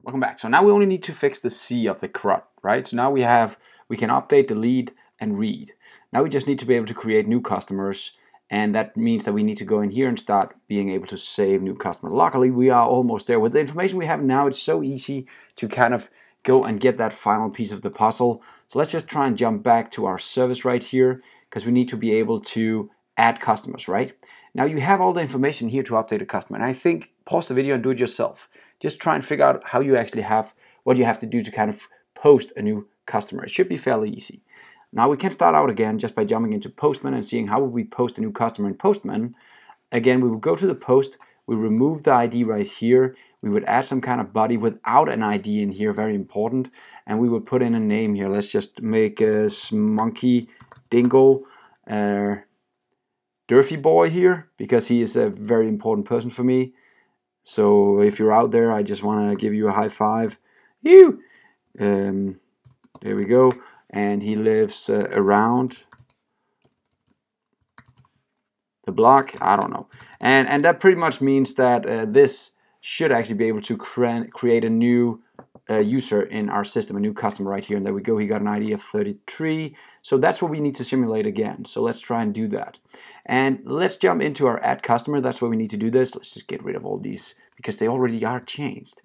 Welcome back. So now we only need to fix the C of the CRUD, right? So now we can update, delete, and read. Now we just need to be able to create new customers, and that means that we need to go in here and start being able to save new customer. Luckily, we are almost there. With the information we have now, it's so easy to kind of go and get that final piece of the puzzle. So let's just try and jump back to our service right here, because we need to be able to add customers, right? Now you have all the information here to update a customer, and I think pause the video and do it yourself. Just try and figure out how you actually have, what you have to do to kind of post a new customer. It should be fairly easy. Now we can start out again just by jumping into Postman and seeing how would we post a new customer in Postman. Again, we will go to the post, we remove the ID right here, we would add some kind of body without an ID in here, very important, and we would put in a name here. Let's just make a monkey dingo Durfy boy here, because he is a very important person for me. So if you're out there, I just want to give you a high five. You. There we go. And he lives around the block. I don't know. And that pretty much means that this should actually be able to create a new user in our system, a new customer right here. And there we go. He got an ID of 33. So that's what we need to simulate again. So let's try and do that. And let's jump into our add customer. That's where we need to do this. Let's just get rid of all these because they already are changed.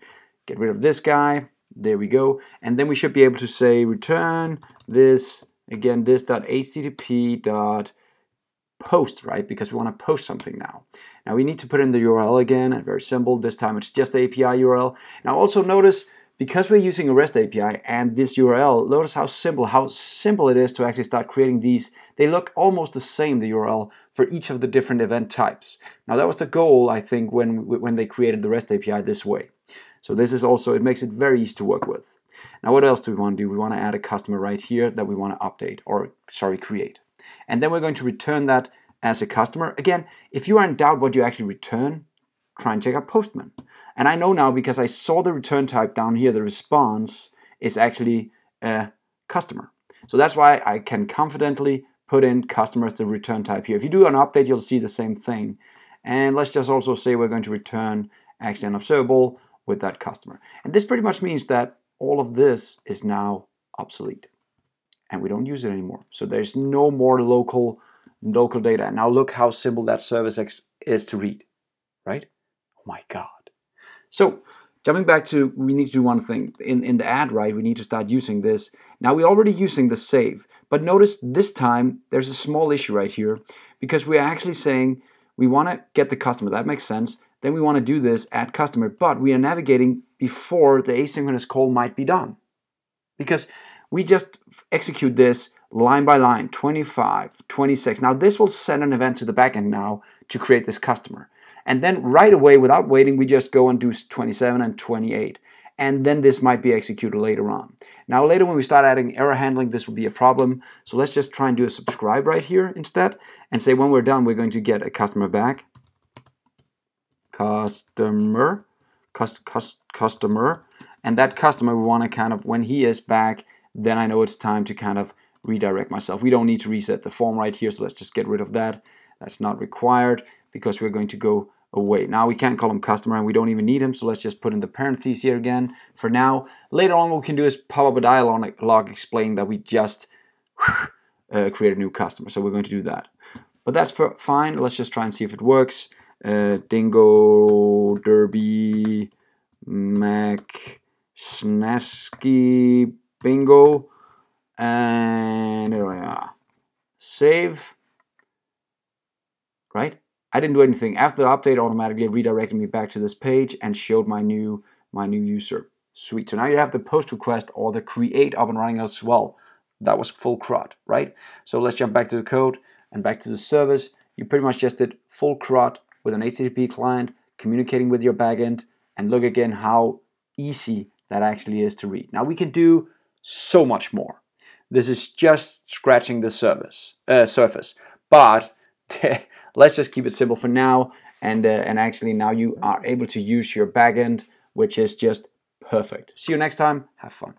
Get rid of this guy. There we go. And then we should be able to say return this, again, this.http.post, right? Because we want to post something now. Now we need to put in the URL again, and very simple. This time it's just the API URL. Now also notice, because we're using a REST API and this URL, notice how simple it is to actually start creating these. They look almost the same, the URL, for each of the different event types. Now that was the goal, I think, when they created the REST API this way. So this is also, it makes it very easy to work with. Now what else do we want to do? We want to add a customer right here that we want to update, or sorry, create. And then we're going to return that as a customer. Again, if you are in doubt what you actually return, try and check out Postman. And I know now because I saw the return type down here, the response is actually a customer. So that's why I can confidently put in customer as the return type here. If you do an update, you'll see the same thing. And let's just also say we're going to return actually unobservable with that customer. And this pretty much means that all of this is now obsolete. And we don't use it anymore. So there's no more local data. And now look how simple that service is to read, right? Oh my God. So jumping back to, we need to do one thing. In the add, right, we need to start using this. Now we're already using the save. But notice this time there's a small issue right here, because we're actually saying we want to get the customer. That makes sense. Then we want to do this add customer, but we are navigating before the asynchronous call might be done. Because we just execute this line by line, 25, 26. Now this will send an event to the backend now to create this customer. And then right away, without waiting, we just go and do 27 and 28. And then this might be executed later on. Now later when we start adding error handling, this will be a problem. So let's just try and do a subscribe right here instead. And say when we're done, we're going to get a customer back. Customer. And that customer, we want to kind of, when he is back, then I know it's time to kind of redirect myself. We don't need to reset the form right here. So let's just get rid of that. That's not required because we're going to go away. Now we can't call him customer and we don't even need him, so let's just put in the parentheses here again for now. Later on what we can do is pop up a dialog explaining that we just create a new customer, so we're going to do that. But that's fine. Let's just try and see if it works. Dingo Derby Mac Snasky Bingo, and there we are. Save. Right? I didn't do anything. After the update, automatically redirected me back to this page and showed my new user. Sweet. So now you have the post request or the create up and running as well. That was full CRUD, right? So let's jump back to the code and back to the service. You pretty much just did full CRUD with an HTTP client communicating with your backend, and look again how easy that actually is to read. Now we can do so much more. This is just scratching the surface, but let's just keep it simple for now, and actually now you are able to use your backend, which is just perfect. See you next time. Have fun.